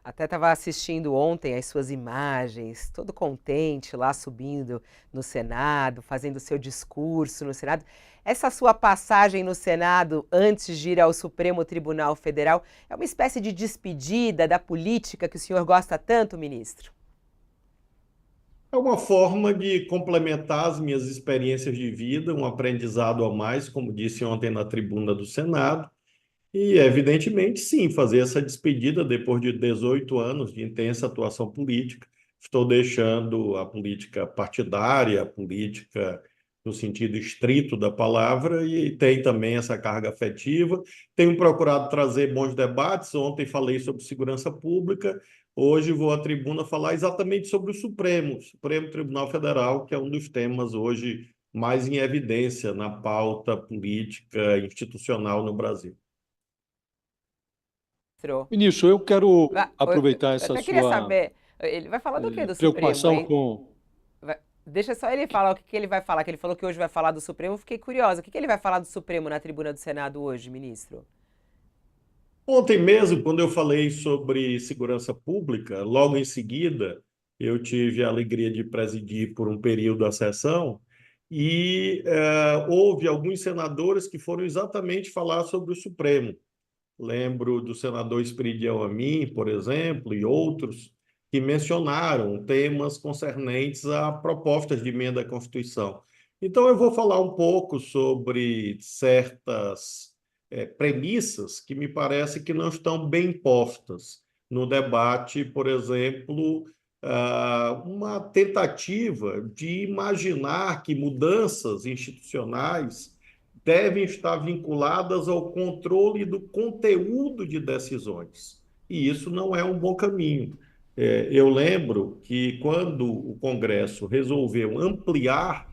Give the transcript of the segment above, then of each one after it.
Até estava assistindo ontem as suas imagens, todo contente lá subindo no Senado, fazendo seu discurso no Senado. Essa sua passagem no Senado antes de ir ao Supremo Tribunal Federal é uma espécie de despedida da política que o senhor gosta tanto, ministro? É uma forma de complementar as minhas experiências de vida, um aprendizado a mais, como disse ontem na tribuna do Senado. E, evidentemente, sim, fazer essa despedida depois de 18 anos de intensa atuação política. Estou deixando a política partidária, a política no sentido estrito da palavra, e tem também essa carga afetiva. Tenho procurado trazer bons debates. Ontem falei sobre segurança pública, hoje vou à tribuna falar exatamente sobre o Supremo Tribunal Federal, que é um dos temas hoje mais em evidência na pauta política institucional no Brasil. Ministro, Ministro, eu quero eu aproveitar essa até queria sua saber, ele vai falar do que do Supremo, preocupação hein? com. Deixa só ele falar o que que ele vai falar, que ele falou que hoje vai falar do Supremo. Eu fiquei curiosa. O que que ele vai falar do Supremo na tribuna do Senado hoje, ministro? Ontem mesmo, quando eu falei sobre segurança pública, logo em seguida, eu tive a alegria de presidir por um período a sessão e houve alguns senadores que foram exatamente falar sobre o Supremo. Lembro do senador Esperidião Amin, por exemplo, e outros que mencionaram temas concernentes a propostas de emenda à Constituição. Então, eu vou falar um pouco sobre certas premissas que me parece que não estão bem postas no debate, por exemplo, uma tentativa de imaginar que mudanças institucionais devem estar vinculadas ao controle do conteúdo de decisões. E isso não é um bom caminho. Eu lembro que quando o Congresso resolveu ampliar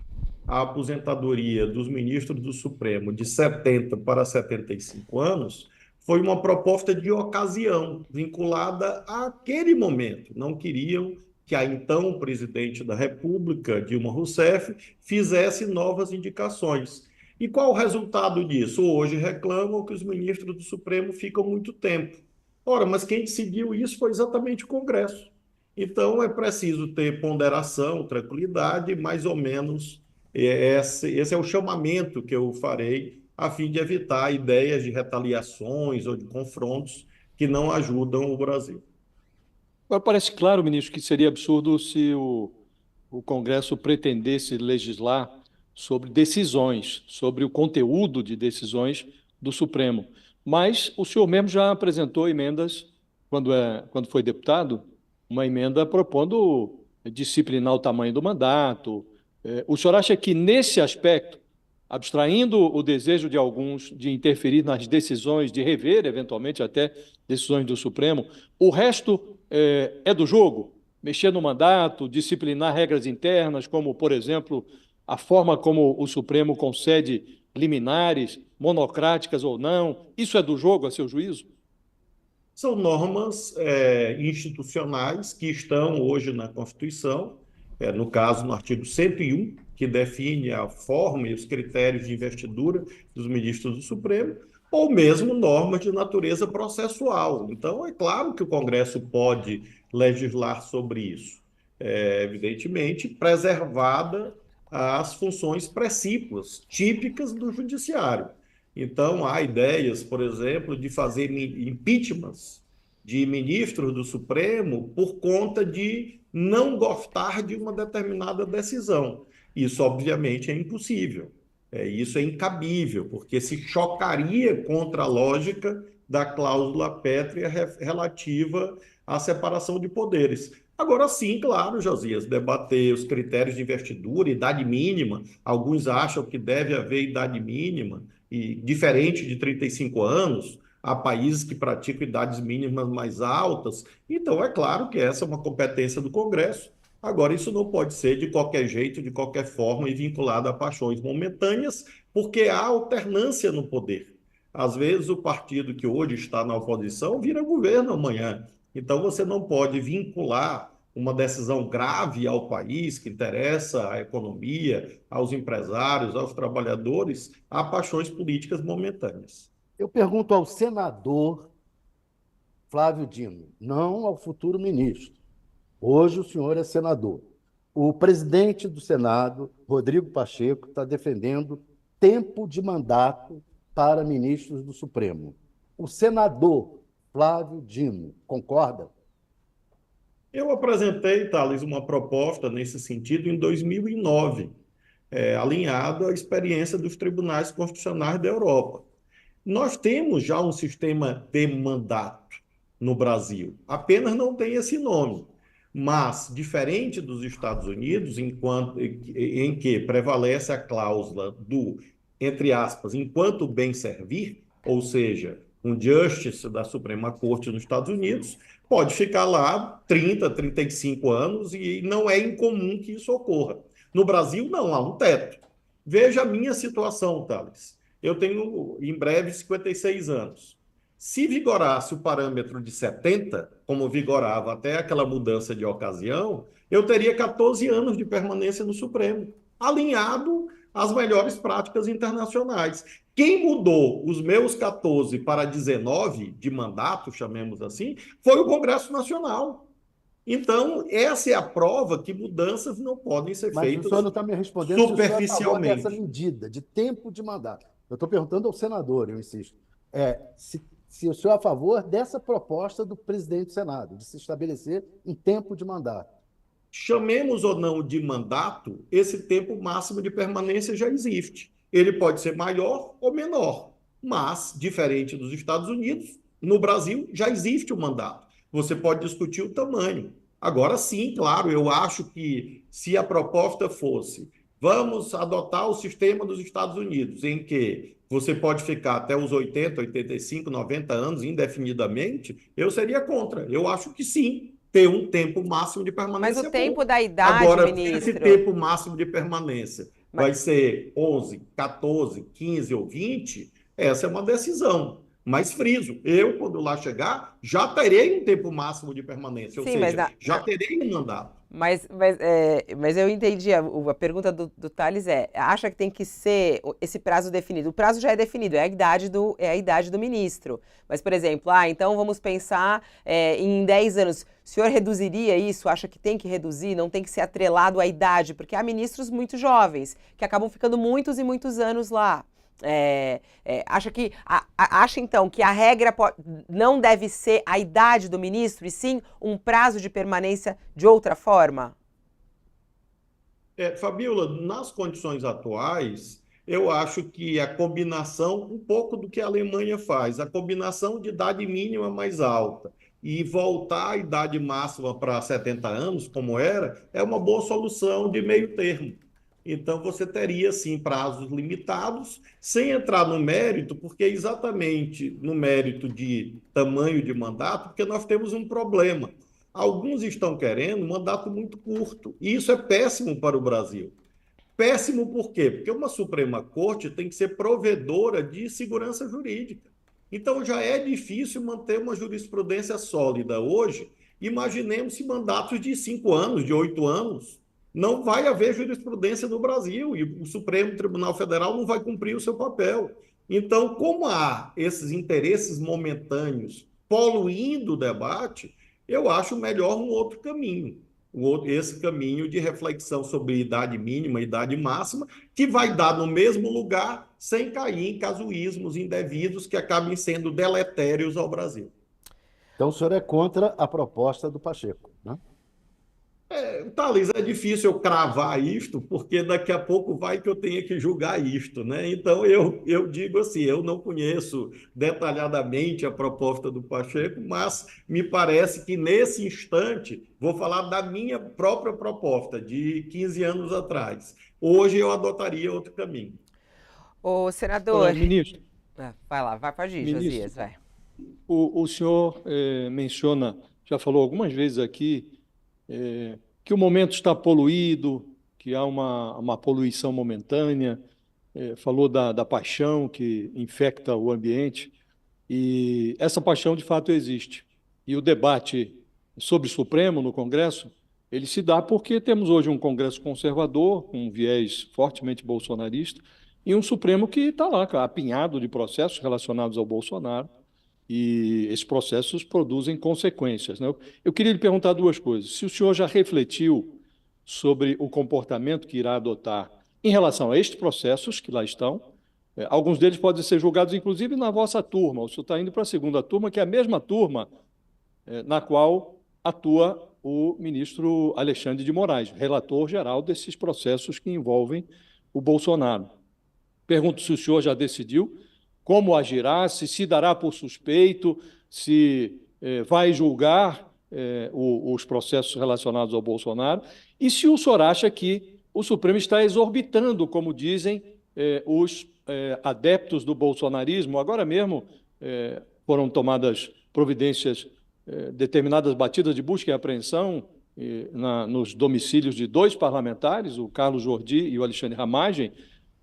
a aposentadoria dos ministros do Supremo de 70 para 75 anos, foi uma proposta de ocasião, vinculada àquele momento. Não queriam que a então presidente da República, Dilma Rousseff, fizesse novas indicações. E qual o resultado disso? Hoje reclamam que os ministros do Supremo ficam muito tempo. Ora, mas quem decidiu isso foi exatamente o Congresso. Então é preciso ter ponderação, tranquilidade, mais ou menos esse é o chamamento que eu farei a fim de evitar ideias de retaliações ou de confrontos que não ajudam o Brasil. Agora, parece claro, ministro, que seria absurdo se o Congresso pretendesse legislar sobre decisões, sobre o conteúdo de decisões do Supremo. Mas o senhor mesmo já apresentou emendas, quando foi deputado, uma emenda propondo disciplinar o tamanho do mandato. O senhor acha que, nesse aspecto, abstraindo o desejo de alguns de interferir nas decisões, de rever, eventualmente, até decisões do Supremo, o resto é do jogo? Mexer no mandato, disciplinar regras internas, como, por exemplo, a forma como o Supremo concede liminares, monocráticas ou não, isso é do jogo, a seu juízo? São normas institucionais que estão hoje na Constituição, no caso, no artigo 101, que define a forma e os critérios de investidura dos ministros do Supremo, ou mesmo normas de natureza processual. Então, é claro que o Congresso pode legislar sobre isso, evidentemente, preservada as funções precípuas, típicas do Judiciário. Então, há ideias, por exemplo, de fazer impeachments de ministros do Supremo por conta de não gostar de uma determinada decisão. Isso, obviamente, é impossível. Isso é incabível, porque se chocaria contra a lógica da cláusula pétrea relativa à separação de poderes. Agora sim, claro, Josias, debater os critérios de investidura, idade mínima. Alguns acham que deve haver idade mínima, e diferente de 35 anos, há países que praticam idades mínimas mais altas. Então, é claro que essa é uma competência do Congresso. Agora, isso não pode ser de qualquer jeito, de qualquer forma e vinculado a paixões momentâneas, porque há alternância no poder. Às vezes, o partido que hoje está na oposição vira governo amanhã. Então, você não pode vincular uma decisão grave ao país, que interessa à economia, aos empresários, aos trabalhadores, a paixões políticas momentâneas. Eu pergunto ao senador Flávio Dino, não ao futuro ministro. Hoje o senhor é senador. O presidente do Senado, Rodrigo Pacheco, está defendendo tempo de mandato para ministros do Supremo. O senador Flávio Dino concorda? Eu apresentei, Thales, uma proposta nesse sentido em 2009, alinhado à experiência dos tribunais constitucionais da Europa. Nós temos já um sistema de mandato no Brasil, apenas não tem esse nome. Mas, diferente dos Estados Unidos, em que prevalece a cláusula do, entre aspas, enquanto bem servir, ou seja, um justice da Suprema Corte nos Estados Unidos pode ficar lá 30, 35 anos e não é incomum que isso ocorra. No Brasil, não, há um teto. Veja a minha situação, Thales. Eu tenho, em breve, 56 anos. Se vigorasse o parâmetro de 70, como vigorava até aquela mudança de ocasião, eu teria 14 anos de permanência no Supremo, alinhado às melhores práticas internacionais. Quem mudou os meus 14 para 19 de mandato, chamemos assim, foi o Congresso Nacional. Então, essa é a prova que mudanças não podem ser Mas o feitas senhor não está me respondendo se o senhor é a favor dessa superficialmente. medida de tempo de mandato. Eu estou perguntando ao senador, eu insisto. Se o senhor é a favor dessa proposta do presidente do Senado, de se estabelecer um tempo de mandato. Chamemos ou não de mandato, esse tempo máximo de permanência já existe. Ele pode ser maior ou menor, mas, diferente dos Estados Unidos, no Brasil já existe o mandato. Você pode discutir o tamanho. Agora sim, claro, eu acho que se a proposta fosse vamos adotar o sistema dos Estados Unidos, em que você pode ficar até os 80, 85, 90 anos indefinidamente, eu seria contra. Eu acho que sim, ter um tempo máximo de Mas permanência o é tempo bom. da idade, Agora, esse ministro. tempo máximo de permanência Mas, vai ser 11, 14, 15 ou 20, essa é uma decisão. Mas friso, eu, quando lá chegar, já terei um tempo máximo de permanência, ou sim, mas, seja, já terei um mandato. mas eu entendi. A pergunta do Thales acha que tem que ser esse prazo definido? O prazo já é definido, é a idade do ministro. Mas, por exemplo, então vamos pensar em 10 anos. O senhor reduziria isso? Acha que tem que reduzir? Não tem que ser atrelado à idade? Porque há ministros muito jovens, que acabam ficando muitos e muitos anos lá. Acha então que a regra não deve ser a idade do ministro, e sim um prazo de permanência de outra forma? Fabiola, nas condições atuais, eu acho que a combinação, um pouco do que a Alemanha faz, a combinação de idade mínima mais alta e voltar a idade máxima para 70 anos, como era, é uma boa solução de meio termo. Então, você teria, sim, prazos limitados, sem entrar no mérito, porque exatamente no mérito de tamanho de mandato, porque nós temos um problema. Alguns estão querendo um mandato muito curto, e isso é péssimo para o Brasil. Péssimo por quê? Porque uma Suprema Corte tem que ser provedora de segurança jurídica. Então, já é difícil manter uma jurisprudência sólida hoje. Imaginemos se mandatos de 5 anos, de 8 anos. Não vai haver jurisprudência no Brasil e o Supremo Tribunal Federal não vai cumprir o seu papel. Então, como há esses interesses momentâneos poluindo o debate, eu acho melhor um outro caminho. Esse caminho de reflexão sobre idade mínima e idade máxima, que vai dar no mesmo lugar, sem cair em casuísmos indevidos que acabem sendo deletérios ao Brasil. Então, o senhor é contra a proposta do Pacheco, né? Thales, é difícil eu cravar isto, porque daqui a pouco vai que eu tenha que julgar isto, né? Então, eu digo assim, eu não conheço detalhadamente a proposta do Pacheco, mas me parece que nesse instante, vou falar da minha própria proposta, de 15 anos atrás. Hoje eu adotaria outro caminho. Ô, senador... Ministro, vai lá, pode ir, ministro, Josias, vai. o senhor menciona, já falou algumas vezes aqui, que o momento está poluído, que há uma poluição momentânea, falou da paixão que infecta o ambiente, e essa paixão de fato existe. E o debate sobre o Supremo no Congresso, ele se dá porque temos hoje um Congresso conservador, com um viés fortemente bolsonarista, e um Supremo que está lá, apinhado de processos relacionados ao Bolsonaro, e esses processos produzem consequências, né? Eu queria lhe perguntar duas coisas. Se o senhor já refletiu sobre o comportamento que irá adotar em relação a estes processos que lá estão, alguns deles podem ser julgados, inclusive, na vossa turma. O senhor está indo para a segunda turma, que é a mesma turma na qual atua o ministro Alexandre de Moraes, relator geral desses processos que envolvem o Bolsonaro. Pergunto se o senhor já decidiu como agirá, se dará por suspeito, se vai julgar os processos relacionados ao Bolsonaro, e se o senhor acha que o Supremo está exorbitando, como dizem os adeptos do bolsonarismo. Agora mesmo foram tomadas providências, determinadas batidas de busca e apreensão nos domicílios de dois parlamentares, o Carlos Jordi e o Alexandre Ramagem,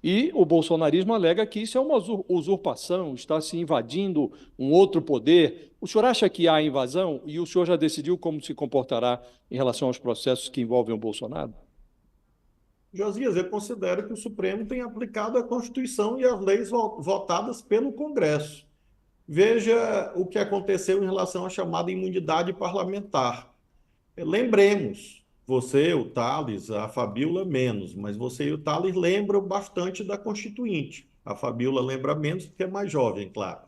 e o bolsonarismo alega que isso é uma usurpação, está se invadindo um outro poder. O senhor acha que há invasão e o senhor já decidiu como se comportará em relação aos processos que envolvem o Bolsonaro? Josias, eu considero que o Supremo tem aplicado a Constituição e as leis votadas pelo Congresso. Veja o que aconteceu em relação à chamada imunidade parlamentar. Lembremos, você, o Thales, a Fabíola menos, mas você e o Thales lembram bastante da Constituinte. A Fabíola lembra menos porque é mais jovem, claro.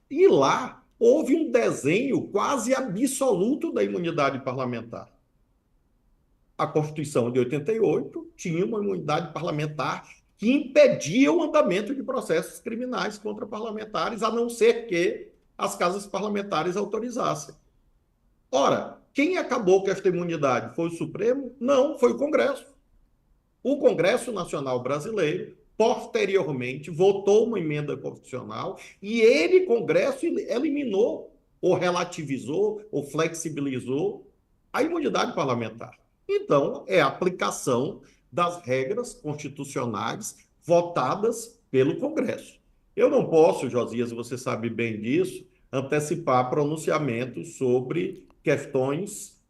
E lá houve um desenho quase absoluto da imunidade parlamentar. A Constituição de 88 tinha uma imunidade parlamentar que impedia o andamento de processos criminais contra parlamentares, a não ser que as casas parlamentares autorizassem. Ora, quem acabou com esta imunidade? Foi o Supremo? Não, foi o Congresso. O Congresso Nacional Brasileiro, posteriormente, votou uma emenda constitucional e ele, Congresso, eliminou, ou relativizou, ou flexibilizou a imunidade parlamentar. Então, é a aplicação das regras constitucionais votadas pelo Congresso. Eu não posso, Josias, você sabe bem disso, antecipar pronunciamentos sobre questões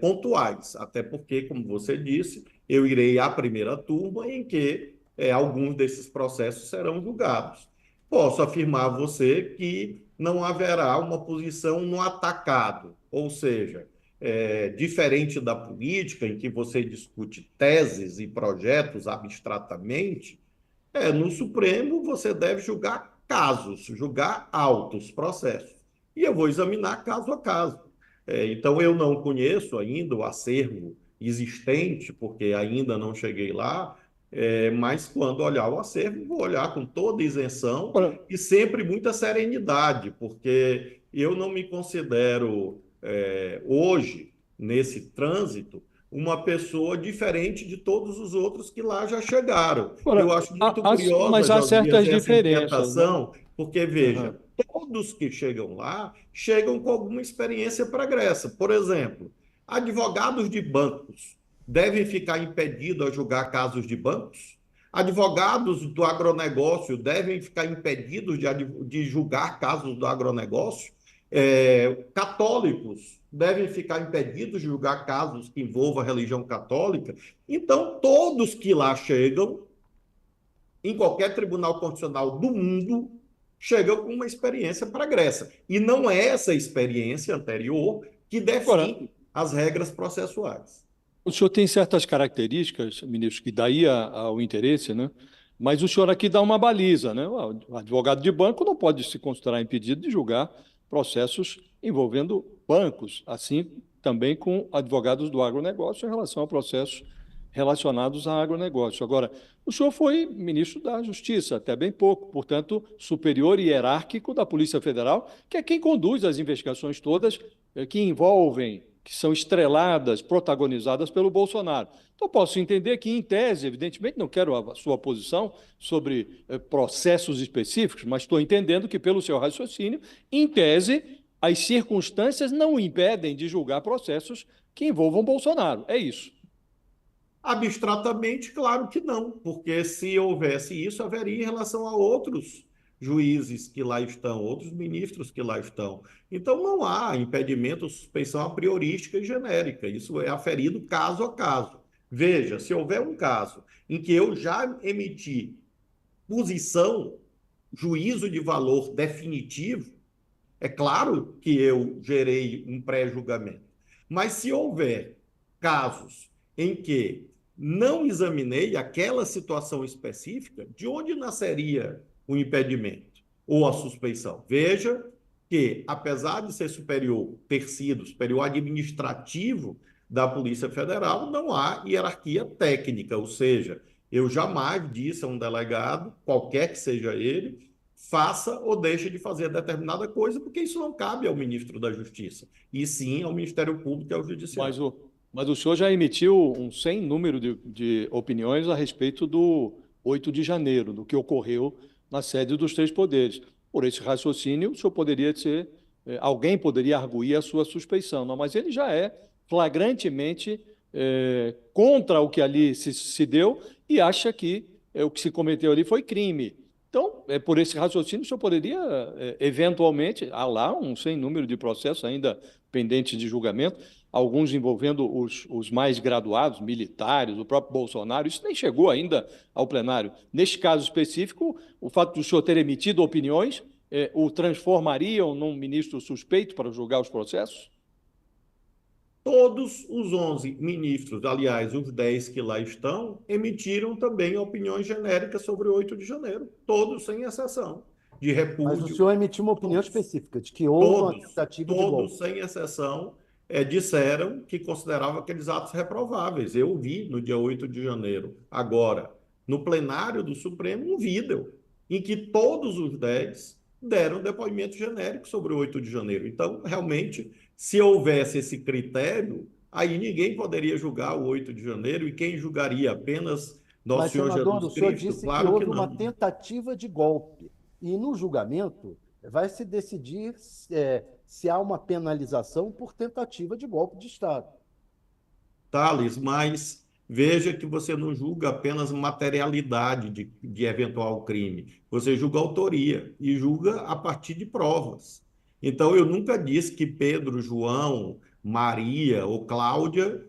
pontuais, até porque, como você disse, eu irei à primeira turma em que alguns desses processos serão julgados. Posso afirmar a você que não haverá uma posição no atacado, ou seja, diferente da política, em que você discute teses e projetos abstratamente, no Supremo você deve julgar casos, julgar autos, processos. E eu vou examinar caso a caso. Então, eu não conheço ainda o acervo existente, porque ainda não cheguei lá, mas quando olhar o acervo, vou olhar com toda isenção e sempre muita serenidade, porque eu não me considero, hoje, nesse trânsito, uma pessoa diferente de todos os outros que lá já chegaram. Eu acho muito curiosa, mas há certas essa diferenças, né? inquietação, porque, veja, todos que chegam lá chegam com alguma experiência pregressa. Por exemplo, advogados de bancos devem ficar impedidos a julgar casos de bancos? Advogados do agronegócio devem ficar impedidos de julgar casos do agronegócio? Católicos devem ficar impedidos de julgar casos que envolvam a religião católica? Então, todos que lá chegam, em qualquer tribunal constitucional do mundo, chegam com uma experiência pregressa. E não é essa experiência anterior que define as regras processuais. O senhor tem certas características, ministro, que daí ao interesse, né? Mas o senhor aqui dá uma baliza, né? O advogado de banco não pode se considerar impedido de julgar processos envolvendo bancos, assim também com advogados do agronegócio em relação a processos relacionados a agronegócio. Agora, o senhor foi ministro da Justiça até bem pouco, portanto, superior e hierárquico da Polícia Federal, que é quem conduz as investigações todas que envolvem, que são estreladas, protagonizadas pelo Bolsonaro. Então, posso entender que, em tese, evidentemente, não quero a sua posição sobre processos específicos, mas estou entendendo que, pelo seu raciocínio, em tese, as circunstâncias não o impedem de julgar processos que envolvam Bolsonaro. É isso. Abstratamente, claro que não, porque se houvesse isso, haveria em relação a outros juízes que lá estão, outros ministros que lá estão. Então, não há impedimento ou suspeição a priorística e genérica. Isso é aferido caso a caso. Veja, se houver um caso em que eu já emiti posição, juízo de valor definitivo, É claro que eu gerei um pré-julgamento. Mas se houver casos em que não examinei aquela situação específica, de onde nasceria o impedimento ou a suspeição? Veja que, apesar de ser superior, ter sido superior administrativo da Polícia Federal, não há hierarquia técnica, ou seja, eu jamais disse a um delegado, qualquer que seja ele, faça ou deixe de fazer determinada coisa, porque isso não cabe ao ministro da Justiça, e sim ao Ministério Público e ao Mas Judiciário. mas o senhor já emitiu um sem número de opiniões a respeito do 8 de janeiro, do que ocorreu na sede dos três poderes. Por esse raciocínio, o senhor poderia ser, alguém poderia arguir a sua suspeição, não, mas ele já é flagrantemente contra o que ali se deu e acha que o que se cometeu ali foi crime. Então, por esse raciocínio, o senhor poderia, eventualmente, há lá um sem número de processos ainda pendentes de julgamento, alguns envolvendo os mais graduados, militares, o próprio Bolsonaro, isso nem chegou ainda ao plenário. Neste caso específico, o fato do senhor ter emitido opiniões o transformariam num ministro suspeito para julgar os processos? Todos os 11 ministros, aliás, os 10 que lá estão, emitiram também opiniões genéricas sobre o 8 de janeiro, todos sem exceção, de Mas o repúdio. senhor emitiu uma opinião Todos, específica de que houve uma todos, tentativa de todos golpe. sem exceção, disseram que consideravam aqueles atos reprováveis. Eu vi no dia 8 de janeiro, agora, no plenário do Supremo, um vídeo em que todos os 10 deram depoimento genérico sobre o 8 de janeiro. Então, realmente, se houvesse esse critério, aí ninguém poderia julgar o 8 de janeiro, e quem julgaria apenas Nosso Mas, Senhor senador, o Jesus senhor Cristo? disse que Claro que houve uma não. tentativa de golpe. E no julgamento vai se decidir se há uma penalização por tentativa de golpe de Estado. Thales, mas veja que você não julga apenas materialidade de eventual crime, você julga autoria e julga a partir de provas. Então, eu nunca disse que Pedro, João, Maria ou Cláudia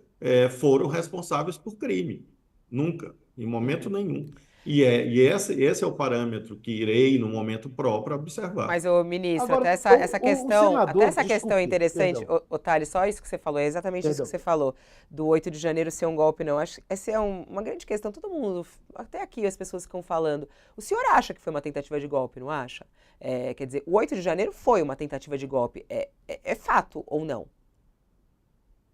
foram responsáveis por crime. Nunca, em momento nenhum. Esse é o parâmetro que irei, no momento próprio, observar. Mas, ô, ministro, Agora, o até senador, essa questão é desculpe, interessante, perdão, ô, Thales, só isso que você falou, é exatamente isso que perdão. você falou, do 8 de janeiro ser um golpe, não. Acho que essa é uma grande questão, todo mundo, até aqui as pessoas ficam falando. O senhor acha que foi uma tentativa de golpe, não acha? Quer dizer, o 8 de janeiro foi uma tentativa de golpe, é fato ou não?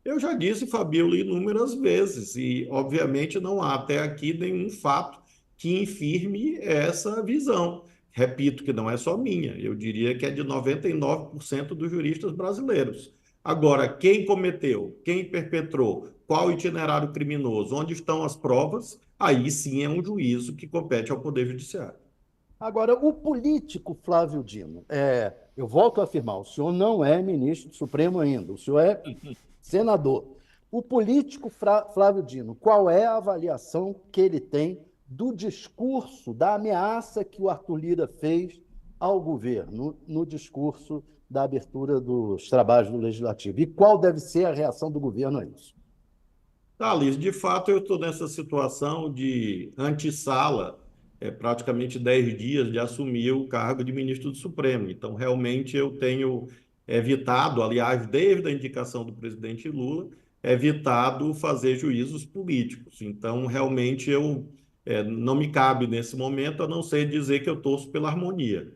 Eu já disse, Fabíola, inúmeras vezes, e obviamente não há até aqui nenhum fato que infirme essa visão. Repito que não é só minha, eu diria que é de 99% dos juristas brasileiros. Agora, quem cometeu, quem perpetrou, qual o itinerário criminoso, onde estão as provas, aí sim é um juízo que compete ao Poder Judiciário. Agora, o político Flávio Dino, eu volto a afirmar, o senhor não é ministro do Supremo ainda, o senhor é senador. O político Flávio Dino, qual é a avaliação que ele tem do discurso, da ameaça que o Arthur Lira fez ao governo no discurso da abertura dos trabalhos do Legislativo? E qual deve ser a reação do governo a isso? Thales, de fato, eu estou nessa situação de antessala, praticamente 10 dias de assumir o cargo de ministro do Supremo. Então, realmente, eu tenho evitado, aliás, desde a indicação do presidente Lula, evitado fazer juízos políticos. Então, realmente, não me cabe nesse momento, a não ser dizer que eu torço pela harmonia.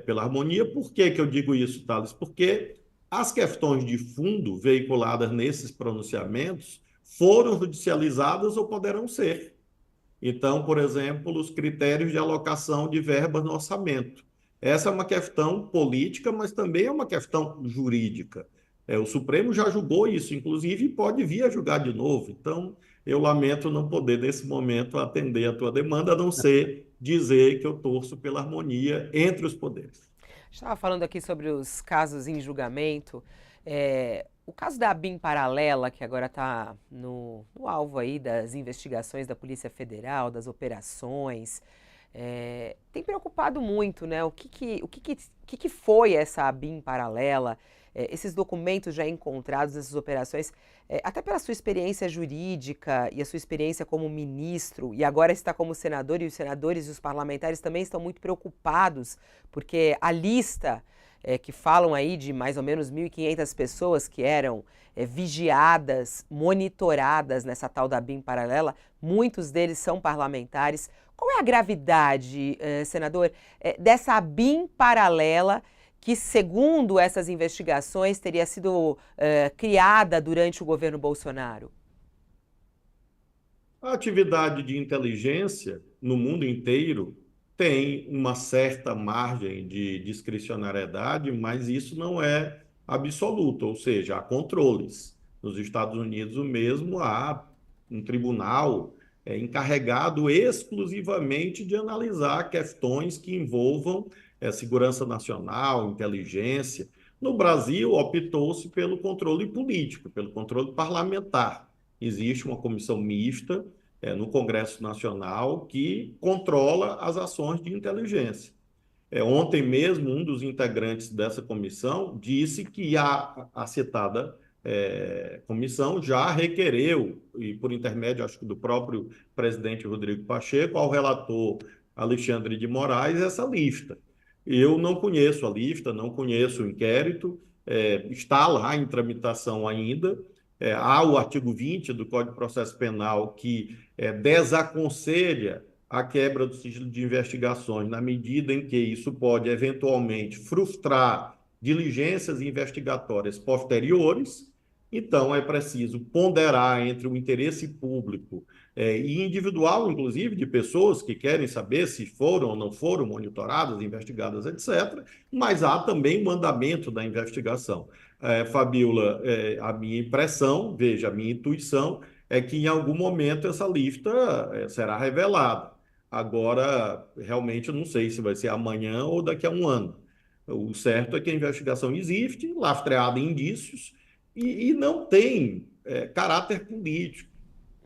Pela harmonia, por que que eu digo isso, Thales? Porque as questões de fundo veiculadas nesses pronunciamentos foram judicializadas ou poderão ser. Então, por exemplo, os critérios de alocação de verbas no orçamento. Essa é uma questão política, mas também é uma questão jurídica. O Supremo já julgou isso, inclusive, e pode vir a julgar de novo. Então, eu lamento não poder, nesse momento, atender a tua demanda, a não ser dizer que eu torço pela harmonia entre os poderes. Estava falando aqui sobre os casos em julgamento. O caso da ABIN paralela, que agora está no alvo aí das investigações da Polícia Federal, das operações, tem preocupado muito, né? O que foi essa ABIN paralela? Esses documentos já encontrados nessas operações, até pela sua experiência jurídica e a sua experiência como ministro, e agora está como senador, e os senadores e os parlamentares também estão muito preocupados, porque a lista que falam aí de mais ou menos 1.500 pessoas que eram vigiadas, monitoradas nessa tal da BIM paralela. Muitos deles são parlamentares. Qual é a gravidade, senador, dessa BIM paralela que, segundo essas investigações, teria sido criada durante o governo Bolsonaro? A atividade de inteligência no mundo inteiro tem uma certa margem de discricionariedade, mas isso não é absoluto, ou seja, há controles. Nos Estados Unidos, o mesmo, há um tribunal encarregado exclusivamente de analisar questões que envolvam segurança nacional, inteligência. No Brasil, optou-se pelo controle político, pelo controle parlamentar. Existe uma comissão mista no Congresso Nacional que controla as ações de inteligência. Ontem mesmo, um dos integrantes dessa comissão disse que a citada comissão já requereu, e por intermédio, acho que do próprio presidente Rodrigo Pacheco, ao relator Alexandre de Moraes, essa lista. Eu não conheço a lista, não conheço o inquérito, está lá em tramitação ainda. Há o artigo 20 do Código de Processo Penal que desaconselha a quebra do sigilo de investigações na medida em que isso pode eventualmente frustrar diligências investigatórias posteriores. Então, é preciso ponderar entre o interesse público e individual, inclusive, de pessoas que querem saber se foram ou não foram monitoradas, investigadas, etc. Mas há também o andamento da investigação. Fabíola, a minha impressão, veja, a minha intuição é que em algum momento essa lista será revelada. Agora, realmente, eu não sei se vai ser amanhã ou daqui a um ano. O certo é que a investigação existe, lastreada em indícios, e não tem caráter político.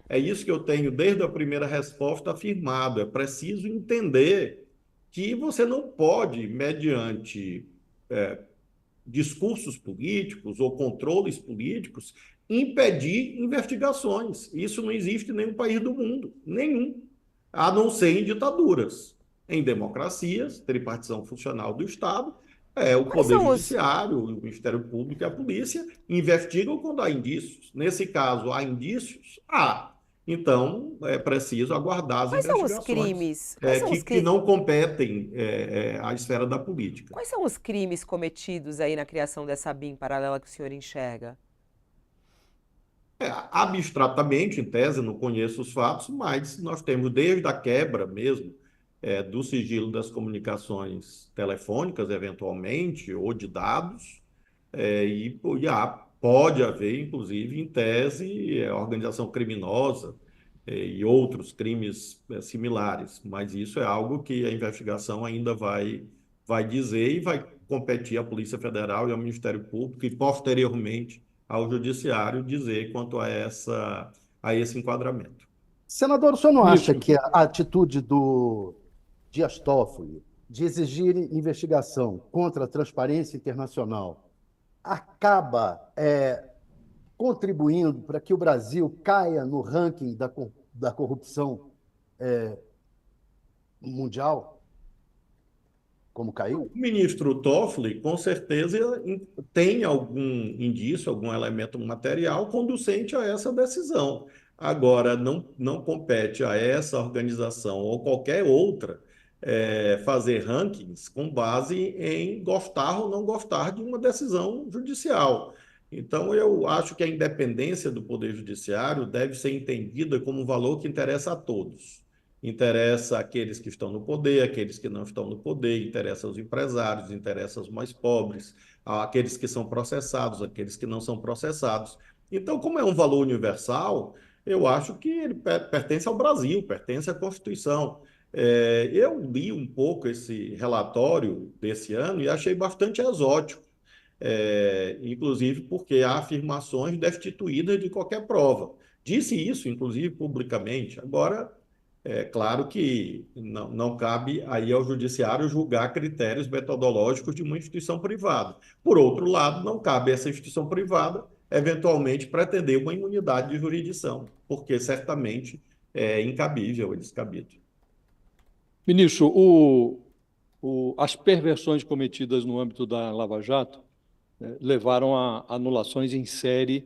É isso que eu tenho, desde a primeira resposta, afirmado. É preciso entender que você não pode, mediante discursos políticos ou controles políticos, impedir investigações. Isso não existe em nenhum país do mundo, nenhum, a não ser em ditaduras. Em democracias, tripartição funcional do Estado, o Quais Poder são os, Judiciário, o Ministério Público e a Polícia investigam quando há indícios. Nesse caso, há indícios? Há. Então, é preciso aguardar as quais são os investigações crimes? Quais são os, que não competem à esfera da política. quais são os crimes cometidos aí na criação dessa BIM paralela que o senhor enxerga? Abstratamente, em tese, não conheço os fatos, mas nós temos desde a quebra mesmo do sigilo das comunicações telefônicas, eventualmente, ou de dados, pode haver, inclusive, em tese, organização criminosa e outros crimes similares, mas isso é algo que a investigação ainda vai dizer e vai competir à Polícia Federal e ao Ministério Público e, posteriormente, ao Judiciário dizer quanto a esse enquadramento. Senador, o senhor não acha Ministro, que a atitude do Dias Toffoli de exigir investigação contra a Transparência Internacional acaba contribuindo para que o Brasil caia no ranking da corrupção mundial, como caiu? O ministro Toffoli, com certeza, tem algum indício, algum elemento material conducente a essa decisão. Agora, não compete a essa organização ou qualquer outra fazer rankings com base em gostar ou não gostar de uma decisão judicial. Então, eu acho que a independência do Poder Judiciário deve ser entendida como um valor que interessa a todos. Interessa aqueles que estão no poder, aqueles que não estão no poder, interessa aos empresários, interessa aos mais pobres, aqueles que são processados, aqueles que não são processados. Então, como é um valor universal, eu acho que ele pertence ao Brasil, pertence à Constituição. Eu li um pouco esse relatório desse ano e achei bastante exótico, inclusive porque há afirmações destituídas de qualquer prova. Disse isso, inclusive, publicamente. Agora, é claro que não cabe aí ao judiciário julgar critérios metodológicos de uma instituição privada. Por outro lado, não cabe a essa instituição privada, eventualmente, pretender uma imunidade de jurisdição, porque certamente é incabível, é descabido. ministro, as perversões cometidas no âmbito da Lava Jato levaram a anulações em série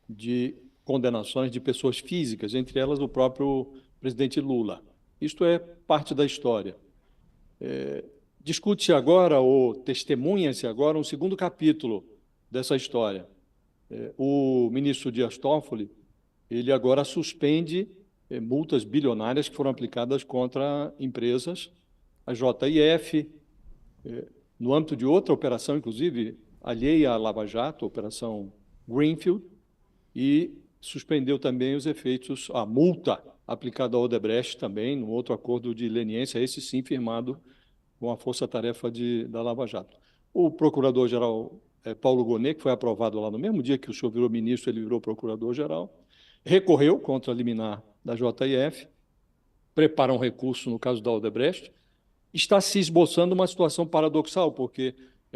de condenações de pessoas físicas, entre elas o próprio presidente Lula. Isto é parte da história. Discute-se agora, ou testemunha-se agora, um segundo capítulo dessa história. O ministro Dias Toffoli, ele agora suspende multas bilionárias que foram aplicadas contra empresas, a JIF, no âmbito de outra operação, inclusive, alheia à Lava Jato, a Operação Greenfield, e suspendeu também os efeitos, a multa aplicada à Odebrecht também, no outro acordo de leniência, esse sim firmado com a força-tarefa da Lava Jato. O procurador-geral Paulo Gonet, que foi aprovado lá no mesmo dia que o senhor virou ministro, ele virou procurador-geral, recorreu contra a liminar da JIF, prepara um recurso no caso da Odebrecht, está se esboçando uma situação paradoxal, porque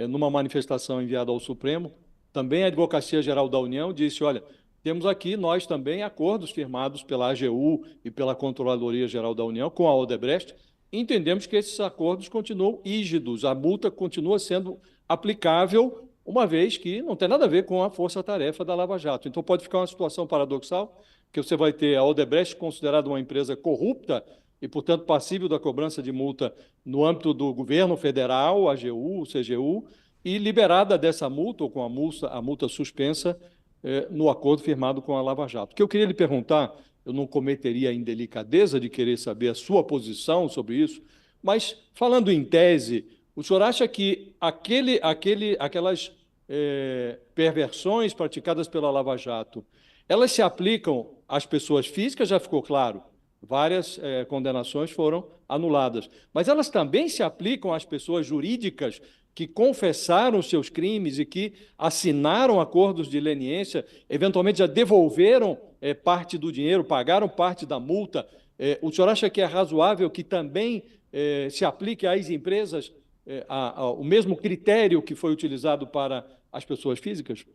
numa manifestação enviada ao Supremo, também a Advocacia Geral da União disse, olha, temos aqui nós também acordos firmados pela AGU e pela Controladoria Geral da União com a Odebrecht, e entendemos que esses acordos continuam rígidos, a multa continua sendo aplicável, uma vez que não tem nada a ver com a força-tarefa da Lava Jato. Então pode ficar uma situação paradoxal, que você vai ter a Odebrecht considerada uma empresa corrupta e, portanto, passível da cobrança de multa no âmbito do governo federal, AGU, CGU, e liberada dessa multa, ou com a multa suspensa, no acordo firmado com a Lava Jato. O que eu queria lhe perguntar, eu não cometeria a indelicadeza de querer saber a sua posição sobre isso, mas, falando em tese, o senhor acha que aquelas perversões praticadas pela Lava Jato, elas se aplicam às pessoas físicas, já ficou claro, várias condenações foram anuladas, mas elas também se aplicam às pessoas jurídicas que confessaram seus crimes e que assinaram acordos de leniência, eventualmente já devolveram parte do dinheiro, pagaram parte da multa. O senhor acha que é razoável que também se aplique às empresas o mesmo critério que foi utilizado para as pessoas físicas?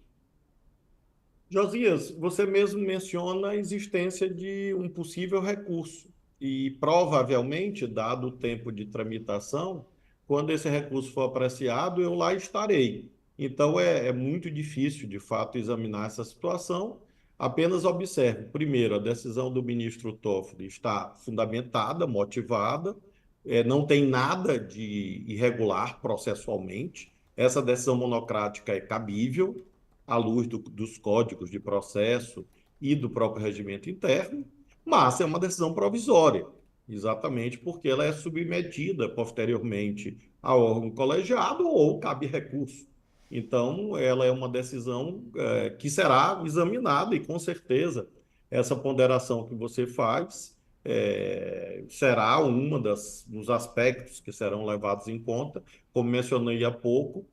Josias, você mesmo menciona a existência de um possível recurso e provavelmente, dado o tempo de tramitação, quando esse recurso for apreciado, eu lá estarei. Então, é muito difícil, de fato, examinar essa situação. Apenas observo, primeiro, a decisão do ministro Toffoli está fundamentada, motivada, não tem nada de irregular processualmente. Essa decisão monocrática é cabível, à luz dos códigos de processo e do próprio regimento interno, mas é uma decisão provisória, exatamente porque ela é submetida posteriormente a órgão colegiado ou cabe recurso. Então, ela é uma decisão que será examinada e, com certeza, essa ponderação que você faz será dos aspectos que serão levados em conta. Como mencionei há pouco,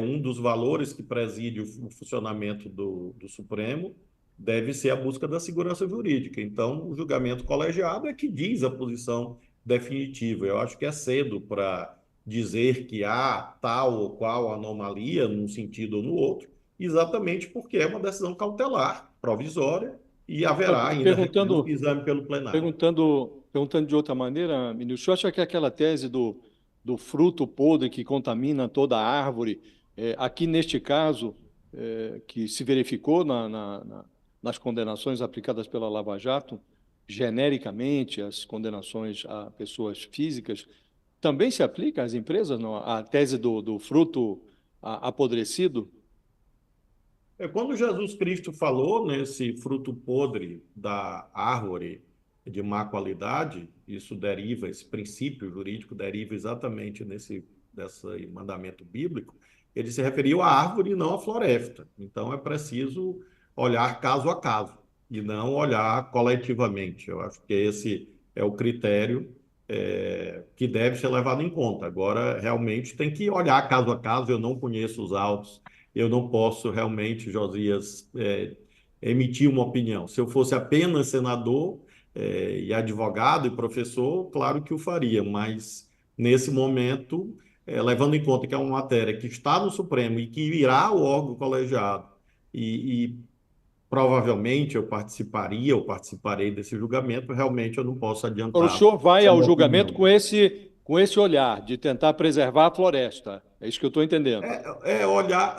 um dos valores que preside o funcionamento do Supremo deve ser a busca da segurança jurídica. Então, o julgamento colegiado é que diz a posição definitiva. Eu acho que é cedo para dizer que há tal ou qual anomalia num sentido ou no outro, exatamente porque é uma decisão cautelar, provisória, e haverá ainda recurso e exame pelo plenário. Perguntando de outra maneira, ministro, o senhor acha que aquela tese do fruto podre que contamina toda a árvore, aqui neste caso, que se verificou nas condenações aplicadas pela Lava Jato, genericamente, as condenações a pessoas físicas, também se aplica às empresas, não? A tese do fruto apodrecido? Quando Jesus Cristo falou nesse fruto podre da árvore de má qualidade, esse princípio jurídico deriva exatamente desse mandamento bíblico, ele se referiu à árvore e não à floresta. Então é preciso olhar caso a caso e não olhar coletivamente. Eu acho que esse é o critério que deve ser levado em conta. Agora, realmente, tem que olhar caso a caso. Eu não conheço os autos, eu não posso realmente, Josias, emitir uma opinião. Se eu fosse apenas senador e advogado e professor, claro que o faria, mas nesse momento, levando em conta que é uma matéria que está no Supremo e que irá ao órgão colegiado e provavelmente eu participarei desse julgamento, realmente eu não posso adiantar. O senhor vai ao julgamento com com esse olhar de tentar preservar a floresta. É isso que eu estou entendendo.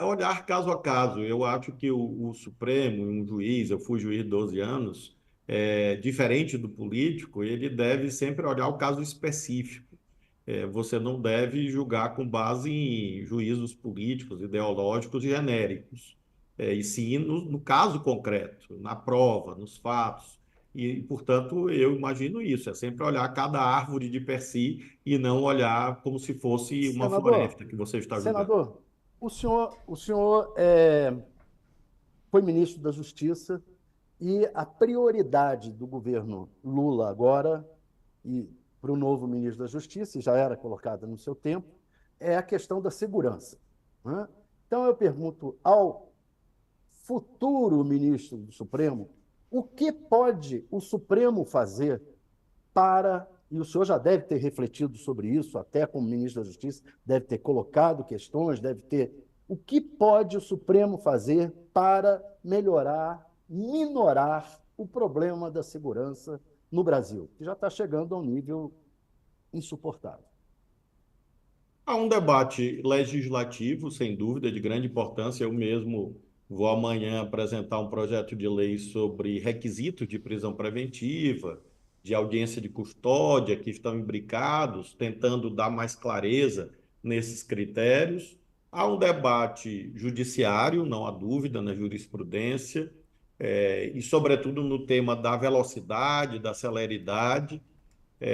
Olhar caso a caso. Eu acho que o Supremo, um juiz, eu fui juiz 12 anos, diferente do político, ele deve sempre olhar o caso específico. Você não deve julgar com base em juízos políticos, ideológicos e genéricos, e sim no caso concreto, na prova, nos fatos. Portanto, eu imagino isso, é sempre olhar cada árvore de per si e não olhar como se fosse uma Senador, floresta que você está julgando. senador, o senhor foi ministro da Justiça e a prioridade do governo Lula agora, e para o novo ministro da Justiça, e já era colocada no seu tempo, é a questão da segurança, né? Então eu pergunto ao futuro ministro do Supremo, o que pode o Supremo fazer para, e o senhor já deve ter refletido sobre isso, até como ministro da Justiça, deve ter colocado questões, deve ter. O que pode o Supremo fazer para melhorar, minorar o problema da segurança no Brasil, que já está chegando a um nível insuportável? Há um debate legislativo, sem dúvida, de grande importância. Eu mesmo vou amanhã apresentar um projeto de lei sobre requisitos de prisão preventiva, de audiência de custódia, que estão imbricados, tentando dar mais clareza nesses critérios. Há um debate judiciário, não há dúvida, na jurisprudência, e, sobretudo, no tema da velocidade, da celeridade.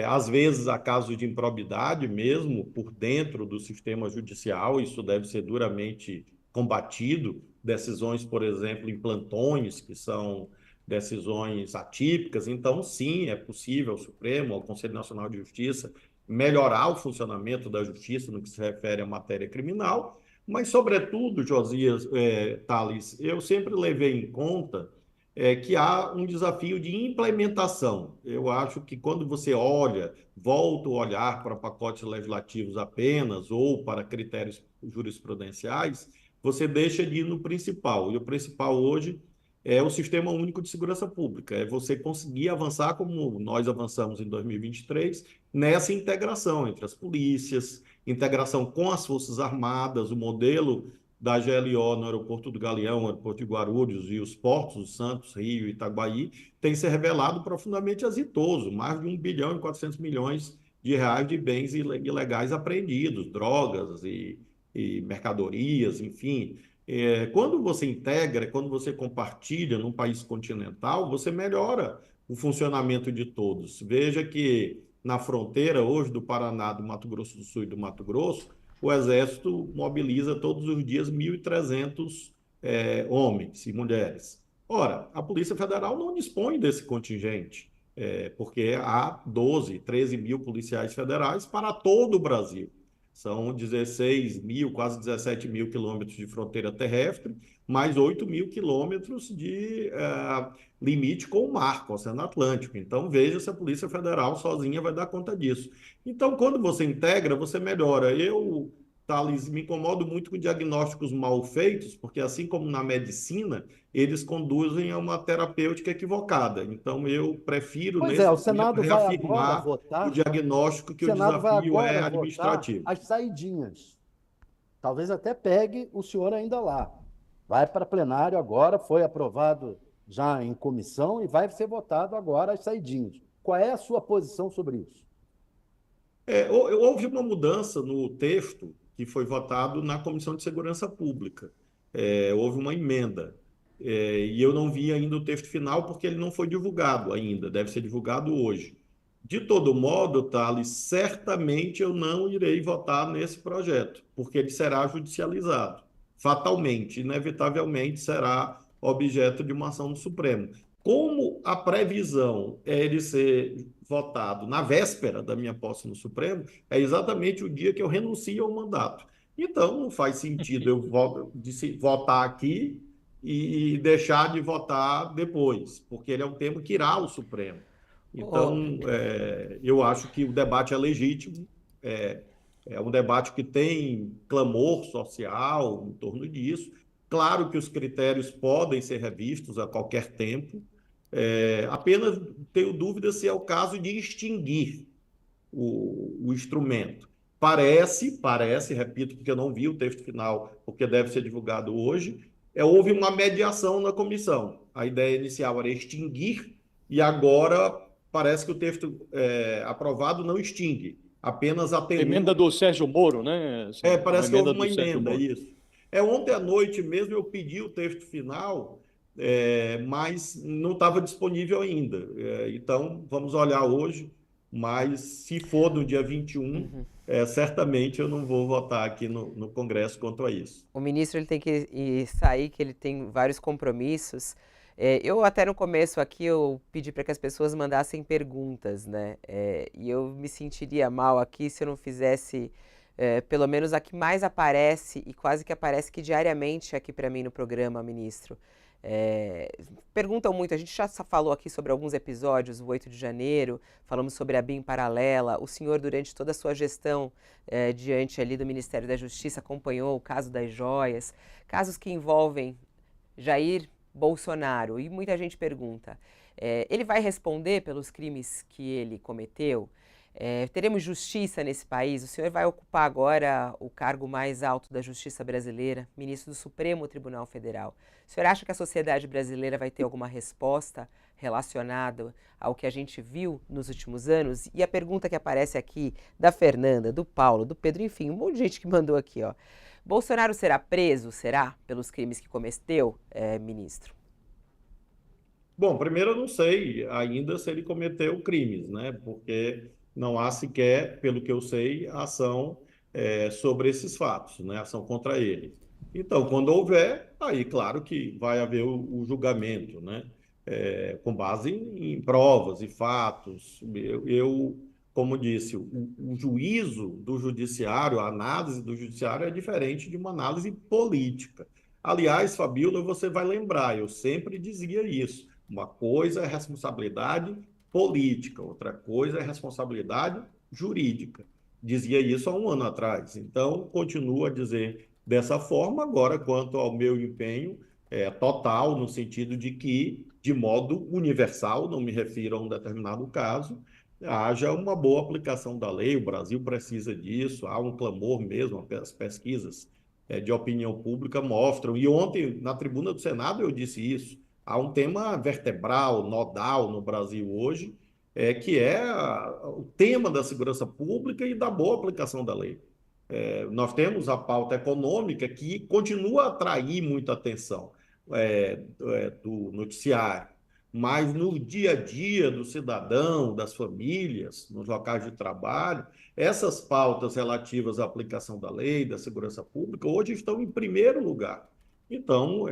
Às vezes, há casos de improbidade mesmo por dentro do sistema judicial, isso deve ser duramente combatido. Decisões, por exemplo, em plantões, que são decisões atípicas. Então, sim, é possível ao Supremo, ao Conselho Nacional de Justiça, melhorar o funcionamento da justiça no que se refere à matéria criminal, mas, sobretudo, Josias, Thales, eu sempre levei em conta que há um desafio de implementação. Eu acho que quando você olha, volta o olhar para pacotes legislativos apenas ou para critérios jurisprudenciais, você deixa de ir no principal. E o principal hoje é o Sistema Único de Segurança Pública. É você conseguir avançar, como nós avançamos em 2023, nessa integração entre as polícias, integração com as Forças Armadas, o modelo da GLO no aeroporto do Galeão, aeroporto de Guarulhos e os portos, Santos, Rio e Itaguaí, tem se revelado profundamente exitoso, mais de 1,4 bilhão de reais de bens ilegais apreendidos, drogas e mercadorias, enfim. Quando você integra, quando você compartilha num país continental, você melhora o funcionamento de todos. Veja que na fronteira hoje do Paraná, do Mato Grosso do Sul e do Mato Grosso, o Exército mobiliza todos os dias 1.300 homens e mulheres. Ora, a Polícia Federal não dispõe desse contingente, porque há 12, 13 mil policiais federais para todo o Brasil. São 16 mil, quase 17 mil quilômetros de fronteira terrestre, mais 8 mil quilômetros de limite com o mar, com o Oceano Atlântico. Então, veja se a Polícia Federal sozinha vai dar conta disso. Então, quando você integra, você melhora. Eu, Thales, me incomodo muito com diagnósticos mal feitos, porque assim como na medicina, eles conduzem a uma terapêutica equivocada. Então, eu prefiro, Pois é, nesse o momento, Senado vai agora reafirmar o votar, diagnóstico o que o Senado vai desafio é agora votar administrativo. as saidinhas. Talvez até pegue o senhor ainda lá. Vai para plenário agora, foi aprovado já em comissão e vai ser votado agora as saidinhas. Qual é a sua posição sobre isso? Houve uma mudança no texto que foi votado na Comissão de Segurança Pública. Houve uma emenda. E eu não vi ainda o texto final porque ele não foi divulgado ainda, deve ser divulgado hoje. De todo modo, Thales, certamente eu não irei votar nesse projeto, porque ele será judicializado. Fatalmente, inevitavelmente, será objeto de uma ação do Supremo. Como a previsão é ele ser votado na véspera da minha posse no Supremo, é exatamente o dia que eu renuncio ao mandato. Então, não faz sentido eu votar aqui e deixar de votar depois, porque ele é um tema que irá ao Supremo. Ô, Então, eu acho que o debate é legítimo, é, é um debate que tem clamor social em torno disso. Claro que os critérios podem ser revistos a qualquer tempo, apenas tenho dúvida se é o caso de extinguir o instrumento. Parece, repito, porque eu não vi o texto final, porque deve ser divulgado hoje, houve uma mediação na comissão. A ideia inicial era extinguir, e agora parece que o texto aprovado não extingue, apenas Emenda atenua. do Sérgio Moro, né? Uma Parece que houve emenda uma do Sérgio emenda, Moro. isso. Ontem à noite mesmo eu pedi o texto final, mas não estava disponível ainda. Então, vamos olhar hoje, mas se for no dia 21, certamente eu não vou votar aqui no Congresso quanto a isso. O ministro ele tem que sair, que ele tem vários compromissos. Eu até no começo aqui eu pedi para que as pessoas mandassem perguntas, né? E eu me sentiria mal aqui se eu não fizesse, pelo menos a que mais aparece e quase que aparece que diariamente aqui para mim no programa, ministro. Perguntam muito, a gente já falou aqui sobre alguns episódios, o 8 de janeiro, falamos sobre a BIM paralela, o senhor durante toda a sua gestão diante ali do Ministério da Justiça acompanhou o caso das joias, casos que envolvem Jair Bolsonaro, e muita gente pergunta, ele vai responder pelos crimes que ele cometeu? Teremos justiça nesse país? O senhor vai ocupar agora o cargo mais alto da justiça brasileira, ministro do Supremo Tribunal Federal. O senhor acha que a sociedade brasileira vai ter alguma resposta relacionada ao que a gente viu nos últimos anos? E a pergunta que aparece aqui da Fernanda, do Paulo, do Pedro, enfim, um monte de gente que mandou aqui, ó. Bolsonaro será preso, será, pelos crimes que cometeu, ministro? Bom, primeiro eu não sei ainda se ele cometeu crimes, né? Porque não há sequer, pelo que eu sei, ação sobre esses fatos, né? Ação contra ele. Então, quando houver, aí claro que vai haver o julgamento, né? Com base em provas e fatos. Como disse, o juízo do judiciário, a análise do judiciário é diferente de uma análise política. Aliás, Fabíola, você vai lembrar, eu sempre dizia isso. Uma coisa é responsabilidade política, outra coisa é responsabilidade jurídica. Dizia isso há um ano atrás. Então, continuo a dizer dessa forma. Agora, quanto ao meu empenho, total, no sentido de que, de modo universal, não me refiro a um determinado caso, haja uma boa aplicação da lei. O Brasil precisa disso, há um clamor mesmo, as pesquisas de opinião pública mostram. E ontem, na tribuna do Senado, eu disse isso. Há um tema vertebral, nodal no Brasil hoje, que é o tema da segurança pública e da boa aplicação da lei. Nós temos a pauta econômica que continua a atrair muita atenção do noticiário, mas no dia a dia do cidadão, das famílias, nos locais de trabalho, essas pautas relativas à aplicação da lei, da segurança pública, hoje estão em primeiro lugar. Então,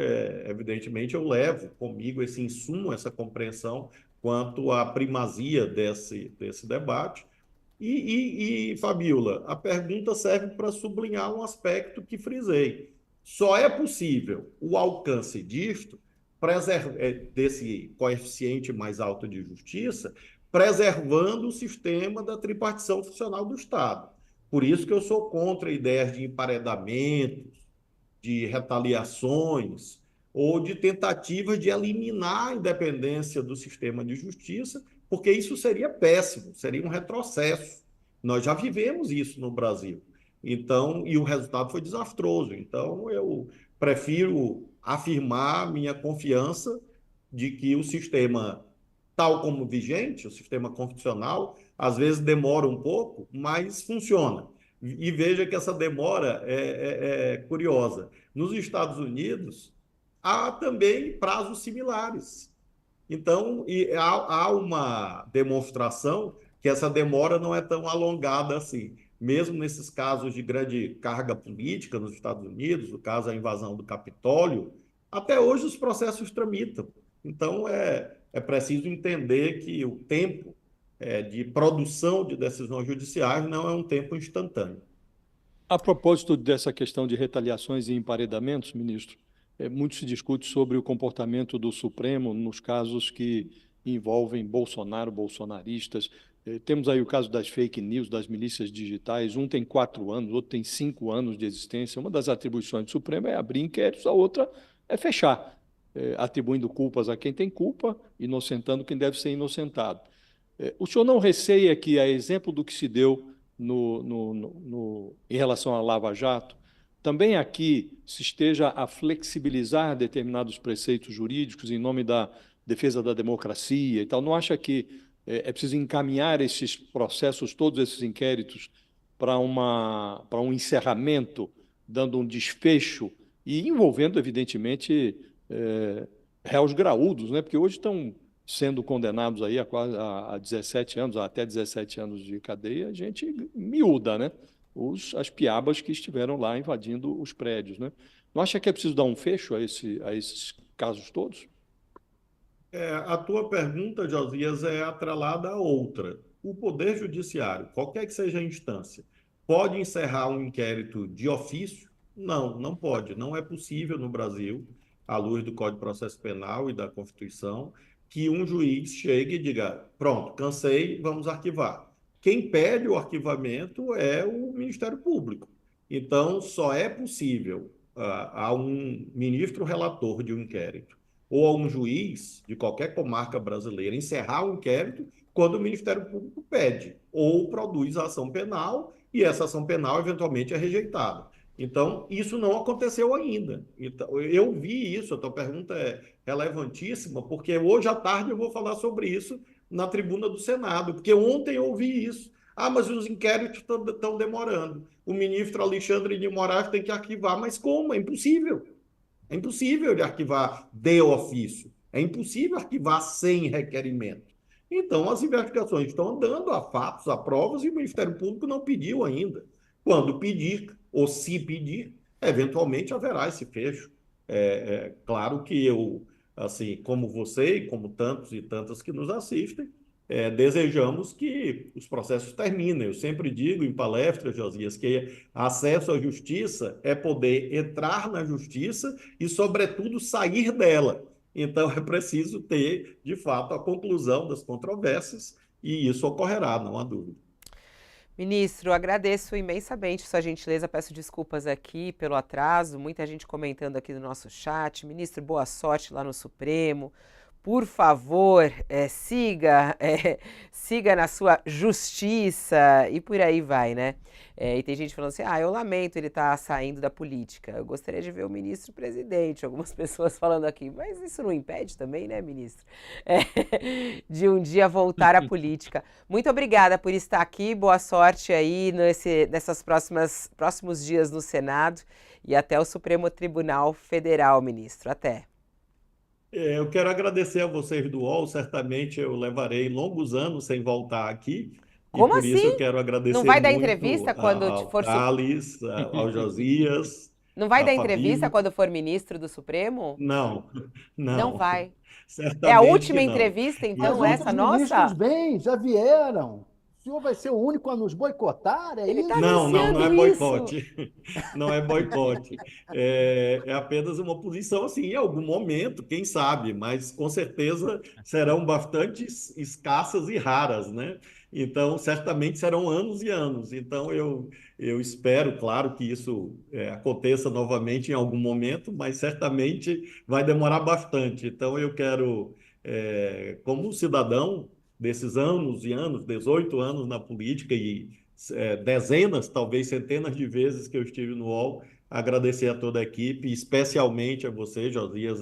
evidentemente, eu levo comigo esse insumo, essa compreensão quanto à primazia desse debate. Fabíola, a pergunta serve para sublinhar um aspecto que frisei. Só é possível o alcance desse coeficiente mais alto de justiça, preservando o sistema da tripartição funcional do Estado. Por isso que eu sou contra ideias de emparedamentos, de retaliações ou de tentativas de eliminar a independência do sistema de justiça, porque isso seria péssimo, seria um retrocesso. Nós já vivemos isso no Brasil. Então, e o resultado foi desastroso. Então, eu prefiro afirmar minha confiança de que o sistema, tal como vigente, o sistema constitucional, às vezes demora um pouco, mas funciona. E veja que essa demora é curiosa. Nos Estados Unidos, há também prazos similares. Então, há uma demonstração que essa demora não é tão alongada assim. Mesmo nesses casos de grande carga política nos Estados Unidos, no caso da invasão do Capitólio, até hoje os processos tramitam. Então, é preciso entender que o tempo de produção de decisões judiciais não é um tempo instantâneo. A propósito dessa questão de retaliações e emparedamentos, ministro, muito se discute sobre o comportamento do Supremo nos casos que envolvem Bolsonaro, bolsonaristas. Temos aí o caso das fake news, das milícias digitais. Um tem 4 anos, outro tem 5 anos de existência. Uma das atribuições do Supremo é abrir inquéritos, a outra é fechar, atribuindo culpas a quem tem culpa, inocentando quem deve ser inocentado. O senhor não receia que, a exemplo do que se deu em relação à Lava Jato, também aqui se esteja a flexibilizar determinados preceitos jurídicos em nome da defesa da democracia e tal? Não acha que é preciso encaminhar esses processos, todos esses inquéritos, para um encerramento, dando um desfecho e envolvendo, evidentemente, réus graúdos, né? Porque hoje estão sendo condenados aí a 17 anos, até 17 anos de cadeia, gente miúda, né? As piabas que estiveram lá invadindo os prédios, né? Não acha que é preciso dar um fecho a esses casos todos? A tua pergunta, Josias, é atrelada a outra. O Poder Judiciário, qualquer que seja a instância, pode encerrar um inquérito de ofício? Não, não pode. Não é possível no Brasil, à luz do Código de Processo Penal e da Constituição, que um juiz chegue e diga: pronto, cansei, vamos arquivar. Quem pede o arquivamento é o Ministério Público. Então, só é possível a um ministro relator de um inquérito ou a um juiz de qualquer comarca brasileira encerrar o inquérito quando o Ministério Público pede ou produz a ação penal e essa ação penal eventualmente é rejeitada. Então, isso não aconteceu ainda. Então, eu vi isso, a tua pergunta é relevantíssima, porque hoje à tarde eu vou falar sobre isso na tribuna do Senado, porque ontem eu ouvi isso. Ah, mas os inquéritos estão demorando. O ministro Alexandre de Moraes tem que arquivar, mas como? É impossível. É impossível ele arquivar de ofício. É impossível arquivar sem requerimento. Então, as investigações estão andando a fatos, a provas, e o Ministério Público não pediu ainda. Quando pedir, ou se pedir, eventualmente haverá esse fecho. Claro que eu, assim, como você e como tantos e tantas que nos assistem, desejamos que os processos terminem. Eu sempre digo em palestras, Josias, que acesso à justiça é poder entrar na justiça e, sobretudo, sair dela. Então, é preciso ter, de fato, a conclusão das controvérsias e isso ocorrerá, não há dúvida. Ministro, agradeço imensamente sua gentileza, peço desculpas aqui pelo atraso, muita gente comentando aqui no nosso chat. Ministro, boa sorte lá no Supremo. Por favor, siga na sua justiça e por aí vai, né? E tem gente falando assim, eu lamento ele estar saindo da política. Eu gostaria de ver o ministro presidente, algumas pessoas falando aqui, mas isso não impede também, né, ministro? De um dia voltar à política. Muito obrigada por estar aqui, boa sorte aí nesses próximos dias no Senado e até o Supremo Tribunal Federal, ministro. Até. Eu quero agradecer a vocês do UOL, certamente eu levarei longos anos sem voltar aqui, e Como por isso eu assim? quero Não agradecer vai dar muito entrevista quando ao for... Thales, ao Josias, Não vai à dar entrevista Fabíola. quando for ministro do Supremo? Não, Não não, vai. É a certamente que última não. entrevista, Mas então, essa outros ministros nossa? vêm, já vieram. O senhor vai ser o único a nos boicotar, é Ele está isso? Não, não, não anunciando é isso. boicote. Não é boicote. É apenas uma posição, assim, em algum momento, quem sabe, mas com certeza serão bastante escassas e raras, né? Então, certamente serão anos e anos. Então, eu espero, claro, que isso aconteça novamente em algum momento, mas certamente vai demorar bastante. Então, eu quero, como cidadão desses anos e anos, 18 anos na política e dezenas, talvez centenas de vezes que eu estive no UOL, agradecer a toda a equipe, especialmente a você, Josias,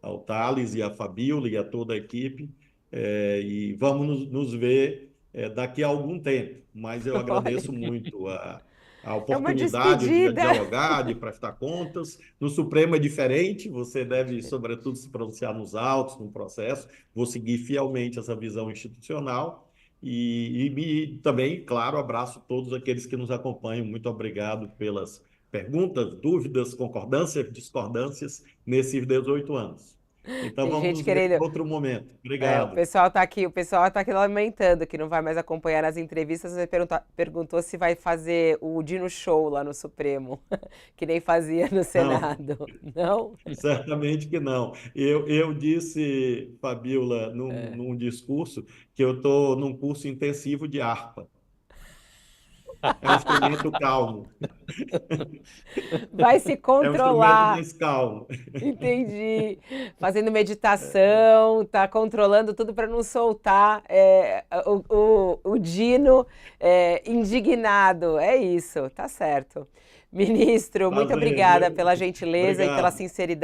ao Thales e à Fabíola e a toda a equipe, e vamos nos ver daqui a algum tempo, mas eu Olha, agradeço muito a é uma oportunidade de despedida. dialogar, de prestar contas. No Supremo é diferente, você deve, sobretudo, se pronunciar nos autos, no processo. Vou seguir fielmente essa visão institucional. E também, claro, abraço todos aqueles que nos acompanham. Muito obrigado pelas perguntas, dúvidas, concordâncias, discordâncias nesses 18 anos. Então, Tem vamos gente nos ver em querendo. outro momento. O Obrigado. pessoal tá aqui lamentando que não vai mais acompanhar as entrevistas. Você perguntou se vai fazer o Dino Show lá no Supremo, que nem fazia no Não, Senado. Não? certamente que não. Eu disse, Fabiola, num discurso, que eu estou num curso intensivo de harpa. É um instrumento calmo. Vai se É um instrumento controlar. mais calmo. Entendi. Fazendo meditação, tá controlando tudo para não soltar o Dino indignado. É isso, tá certo. Ministro, muito Fazendo. obrigada pela gentileza e pela Obrigado. sinceridade.